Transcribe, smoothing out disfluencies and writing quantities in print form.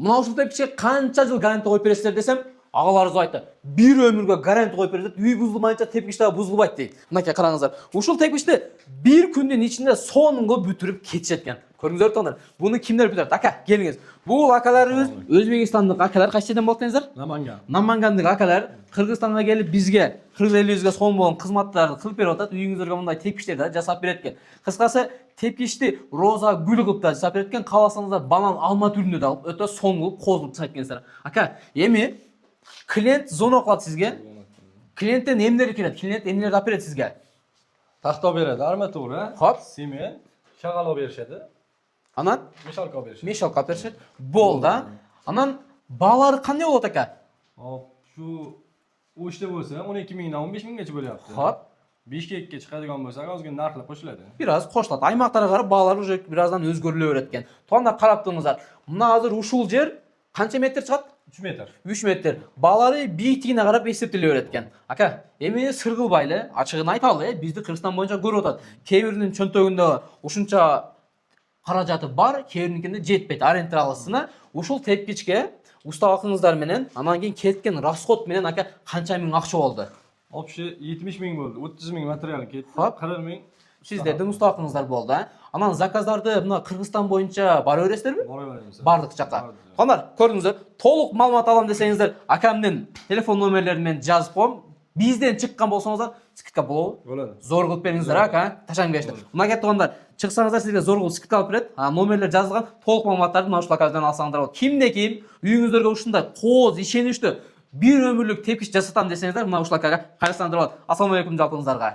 Мына ушул тепкичке канча жыл гарантия коюп бересиздер десем, агаларыбыз айтты. Бир өмүргө гарантия коюп берет, үй бузулмайынча тепкич дагы бузулбайт дейт. Мынакей караңыздар. Ушул тепкичти бир күндүн ичинде сонунго бүтүрүп кетишет экен. Көрүңүздөр таңдар. Буну кимдер бүтүрөт? Ака, келиңиз. Бул акаларыбыз Өзбекстандык акалар, кайсы жерден болот деңиздер? Намангандык акалар Кыргызстанга келип бизге 40-50 сом болгон кызматтарды кылып берип атат. Үйүңүздөргө мындай тепкичтерди жасап берет экен. Кыскасы, тепкичти роза гүл кылып да жасап берет экен. Кааласаңыздар банан алма түрүндө да алып, өтө сонун кылып козулуп жасайт экенсиздер. Ака, эми клиент звонок кылат сизге. Клиенттен эмнелер келет? Клиент эмнелерди алып берет сизге? Тахта береді, арматура, Хоп. семен, шағалау беришеді. Анан Мешалка беришет. мешалка беришет. Болду. Анан баалары кандай болот ака? Şu o işte bo'lsa 12 mingdan 15 minggacha bo'lyapti. Хоп. Bishkekka chiqadigan bo'lsak, ozgina narxlar qo'shiladi. Бираз кошулат. Аймактарга карап баалар уже бираздан өзгөрүлө берет экен. Туганда карап туруңуздар. Мына азыр ушул жер канча метр чыгат? 3 metr. 3 метр. Баалары бийиктигине карап эсептеле берет экен. Ака, эми сыр кылбайлы, ачыгын айталы, бизди Кыргызстан боюнча көрүп атат. Кээ биринин чөнтөгүндө ушунча каражаты бар, кээ биринин жетпейт. Аренда алысына ушул тепкичке усталыгыңыздар менен, анан кийин кеткен расход менен ака канча миң акча болду? Общий 70 ming bo'ldi. 30 ming material ketdi. Хоп. 40 ming Сиздердин усталыгыңыздар болду. Анан заказдарды мына Кыргызстан боюнча бара бересиздерби? бара беребиз. Бардык жакка. Кандар, көрдүңүздөр, толук маалымат алам десеңиздер, акамдын телефон номерлерин мен жазып коем. Бизден чыккан болсоңуздар, скидка болобу? Bo'ladi. Зор кылып бериңиздер, ака. Ташаң беришти. Мына кетип тугандар, чыксаңыздар сизге зор кылып скидка алып берет. Номерлер жазылган, толук маалыматтарды мына ушул акадан алсаңыздар болот. Кимде ким үйүңүздөргө ушундай кооз, ишеничтүү бир өмүрлүк тепкич жасатам десеңиздер, мына ушул акага кайрылсаңыздар болот. Ассалому алейкум жалпыңыздарга.